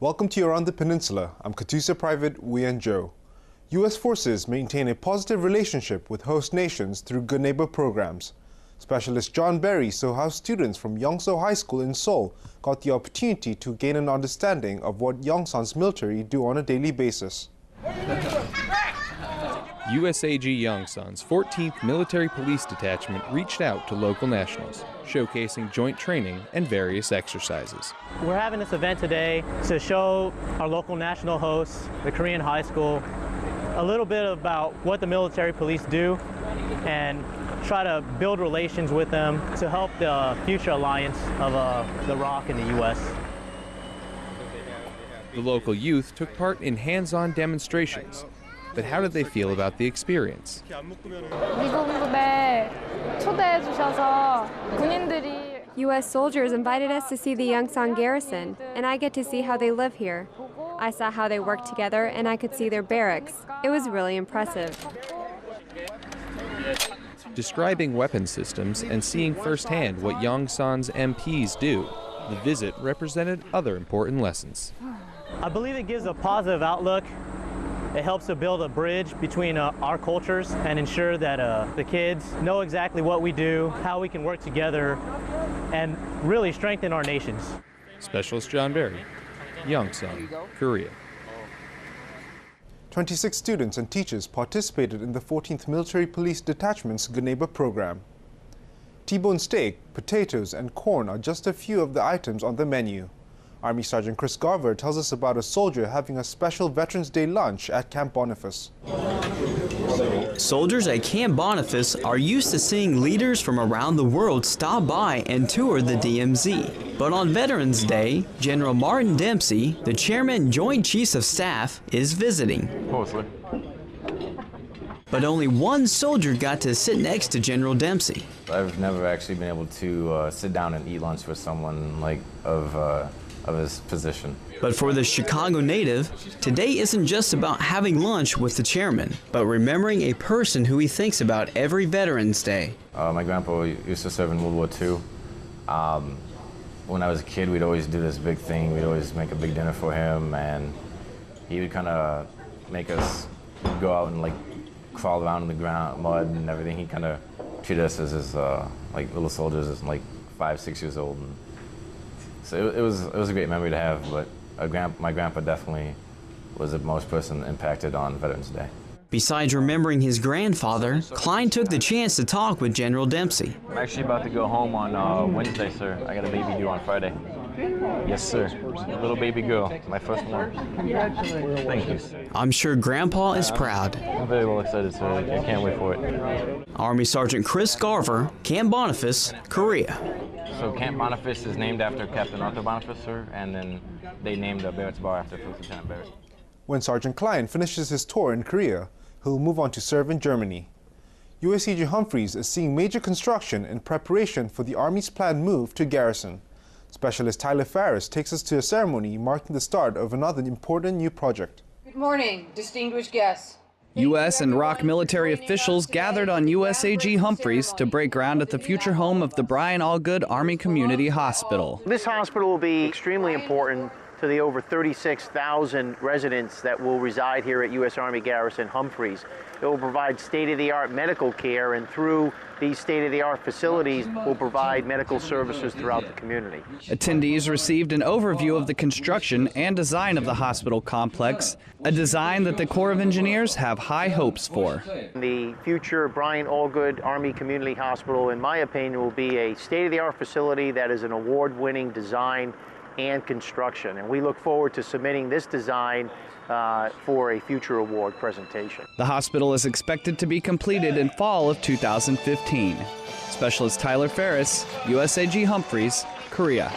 Welcome to Around the Peninsula. I'm Katusa Private Wian Jo. U.S. forces maintain a positive relationship with host nations through Good Neighbor programs. Specialist John Berry saw how students from Youngsung High School in Seoul got the opportunity to gain an understanding of what Yongsan's military do on a daily basis. USAG Yongsan's 14th Military Police Detachment reached out to local nationals, showcasing joint training and various exercises. We're having this event today to show our local national hosts, the Korean high school, a little bit about what the military police do and try to build relations with them to help the future alliance of the ROC and the U.S. The local youth took part in hands-on demonstrations. But how did they feel about the experience? U.S. soldiers invited us to see the Yongsan Garrison, and I get to see how they live here. I saw how they work together, and I could see their barracks. It was really impressive. Describing weapon systems and seeing firsthand what Yongsan's MPs do, the visit represented other important lessons. I believe it gives a positive outlook. It helps to build a bridge between our cultures and ensure that the kids know exactly what we do, how we can work together, and really strengthen our nations. Specialist John Berry, Yongsan, Korea. 26 students and teachers participated in the 14th Military Police Detachment's Good Neighbor program. T-bone steak, potatoes, and corn are just a few of the items on the menu. Army Sergeant Chris Garver tells us about a soldier having a special Veterans Day lunch at Camp Boniface. Soldiers at Camp Boniface are used to seeing leaders from around the world stop by and tour the DMZ. But on Veterans Day, General Martin Dempsey, the Chairman Joint Chiefs of Staff, is visiting. But only one soldier got to sit next to General Dempsey. I've never actually been able to sit down and eat lunch with someone like of his position. But for the Chicago native, today isn't just about having lunch with the chairman, but remembering a person who he thinks about every Veterans Day. My grandpa used to serve in World War II. When I was a kid, we'd always do this big thing. We'd always make a big dinner for him, and he would kind of make us go out and like crawl around in the ground, mud and everything. He kind of treated us as his like little soldiers, as like 5, 6 years old. And so it was a great memory to have, but my grandpa definitely was the most person impacted on Veterans Day. Besides remembering his grandfather, Klein took the chance to talk with General Dempsey. I'm actually about to go home on Wednesday, sir. I got a baby due on Friday. Yes, sir. A little baby girl, my first one. Thank you, sir. I'm sure Grandpa is proud. I'm very well excited, sir. I can't wait for it. Army Sergeant Chris Garver, Camp Boniface, Korea. So Camp Boniface is named after Captain Arthur Boniface, sir, and then they named the Barrett's Bar after First Lieutenant Barrett. When Sergeant Klein finishes his tour in Korea, he'll move on to serve in Germany. USAG Humphreys is seeing major construction in preparation for the Army's planned move to Garrison. Specialist Tyler Farris takes us to a ceremony marking the start of another important new project. Good morning, distinguished guests. U.S. and ROC military officials gathered on USAG Humphreys to break ground at the future home of the Brian Allgood Army Community Hospital. This hospital will be extremely important to the over 36,000 residents that will reside here at U.S. Army Garrison Humphreys. It will provide state-of-the-art medical care, and through these state-of-the-art facilities will provide medical services throughout the community. Attendees received an overview of the construction and design of the hospital complex, a design that the Corps of Engineers have high hopes for. The future Brian Allgood Army Community Hospital, in my opinion, will be a state-of-the-art facility that is an award-winning design and construction, and we look forward to submitting this design for a future award presentation. The hospital is expected to be completed in fall of 2015. Specialist Tyler Farris, USAG Humphreys, Korea.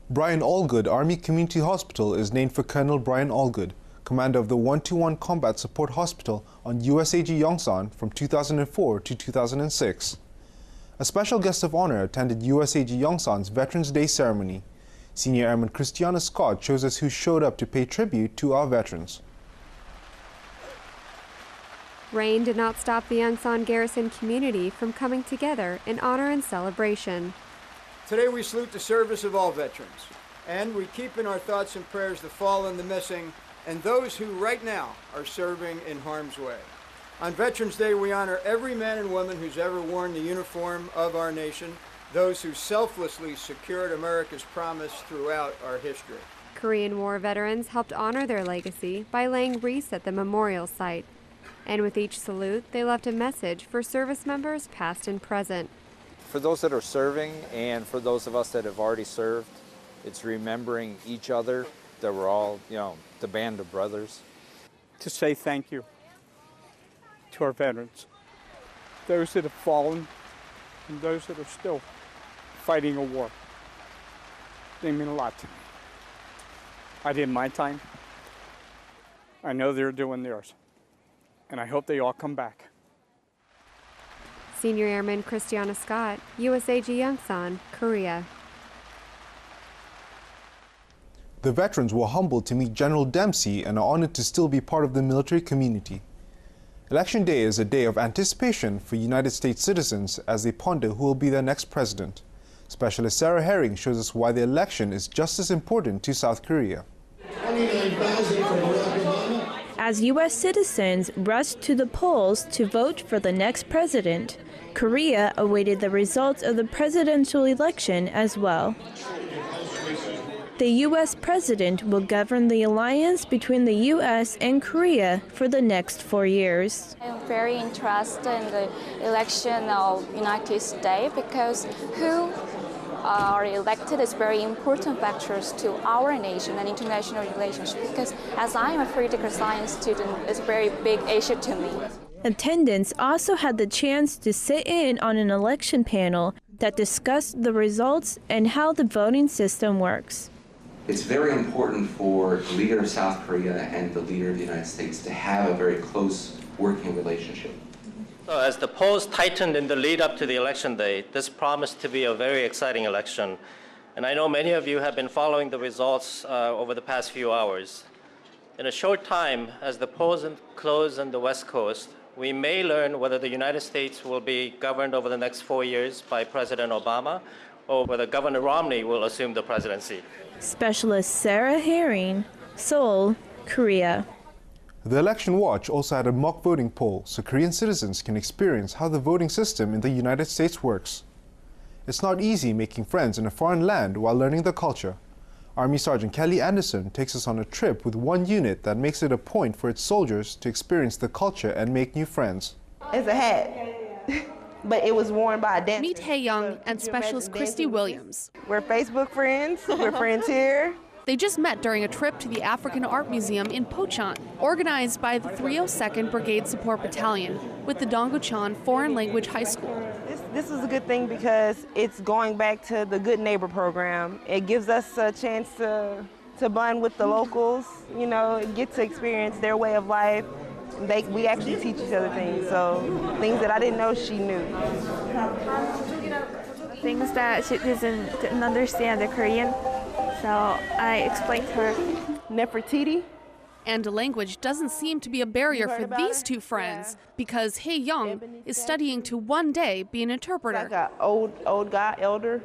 Brian Allgood Army Community Hospital is named for Colonel Brian Allgood, commander of the 121 Combat Support Hospital on USAG Yongsan from 2004 to 2006. A special guest of honor attended USAG Yongsan's Veterans Day ceremony. Senior Airman Christiana Scott shows us who showed up to pay tribute to our veterans. Rain did not stop the Yongsan Garrison community from coming together in honor and celebration. Today we salute the service of all veterans. And we keep in our thoughts and prayers the fallen, the missing, and those who right now are serving in harm's way. On Veterans Day, we honor every man and woman who's ever worn the uniform of our nation, those who selflessly secured America's promise throughout our history. Korean War veterans helped honor their legacy by laying wreaths at the memorial site. And with each salute, they left a message for service members past and present. For those that are serving and for those of us that have already served, it's remembering each other, that we're all, the band of brothers. To say thank you to our veterans, those that have fallen and those that are still fighting a war. They mean a lot to me. I did my time. I know they're doing theirs. And I hope they all come back. Senior Airman Christiana Scott, USAG Yongsan, Korea. The veterans were humbled to meet General Dempsey and are honored to still be part of the military community. Election Day is a day of anticipation for United States citizens as they ponder who will be their next president. Specialist Sarah Herring shows us why the election is just as important to South Korea. As U.S. citizens rushed to the polls to vote for the next president, Korea awaited the results of the presidential election as well. The U.S. president will govern the alliance between the U.S. and Korea for the next 4 years. I'm very interested in the election of United States because who are elected is very important factors to our nation and international relations, because as I am a political science student, it's a very big issue to me. Attendants also had the chance to sit in on an election panel that discussed the results and how the voting system works. It's very important for the leader of South Korea and the leader of the United States to have a very close working relationship. So as the polls tightened in the lead up to the election day, this promised to be a very exciting election. And I know many of you have been following the results over the past few hours. In a short time, as the polls close on the West Coast, we may learn whether the United States will be governed over the next 4 years by President Obama or whether Governor Romney will assume the presidency. Specialist Sarah Herring, Seoul, Korea. The Election Watch also had a mock voting poll so Korean citizens can experience how the voting system in the United States works. It's not easy making friends in a foreign land while learning the culture. Army Sergeant Kelly Anderson takes us on a trip with one unit that makes it a point for its soldiers to experience the culture and make new friends. It's a hat, but it was worn by a dancer. Meet Hae-young and Specialist Christy Williams. We're Facebook friends. We're friends here. They just met during a trip to the African Art Museum in Pocheon, organized by the 302nd Brigade Support Battalion with the Donggucheon Foreign Language High School. This is a good thing because it's going back to the Good Neighbor program. It gives us a chance to bond with the locals, get to experience their way of life. We actually teach each other things, so things that I didn't know she knew. Things that she didn't understand the Korean. So I explained to her Nefertiti. And language doesn't seem to be a barrier for these two friends because Hae-young is studying to one day be an interpreter. Like an old guy, elder.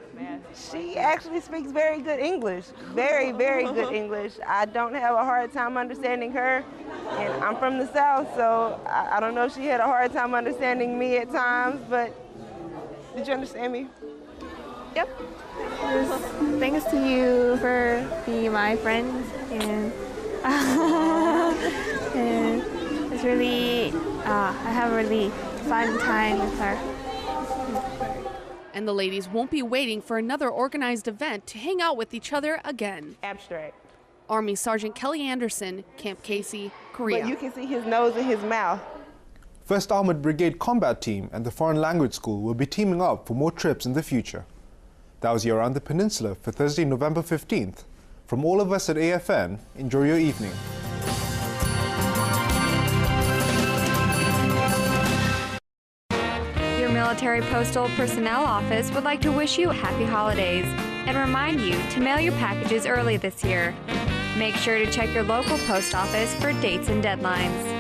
She actually speaks very good English. Very, very good English. I don't have a hard time understanding her. And I'm from the South, so I don't know if she had a hard time understanding me at times, but did you understand me? Yep. Thanks to you for being my friend, and it's really, I have a really fun time with her. And the ladies won't be waiting for another organized event to hang out with each other again. Abstract. Army Sergeant Kelly Anderson, Camp Casey, Korea. But you can see his nose and his mouth. 1st Armored Brigade Combat Team and the Foreign Language School will be teaming up for more trips in the future. That was your Around the Peninsula for Thursday, November 15th. From all of us at AFN, enjoy your evening. Your Military Postal Personnel Office would like to wish you happy holidays and remind you to mail your packages early this year. Make sure to check your local post office for dates and deadlines.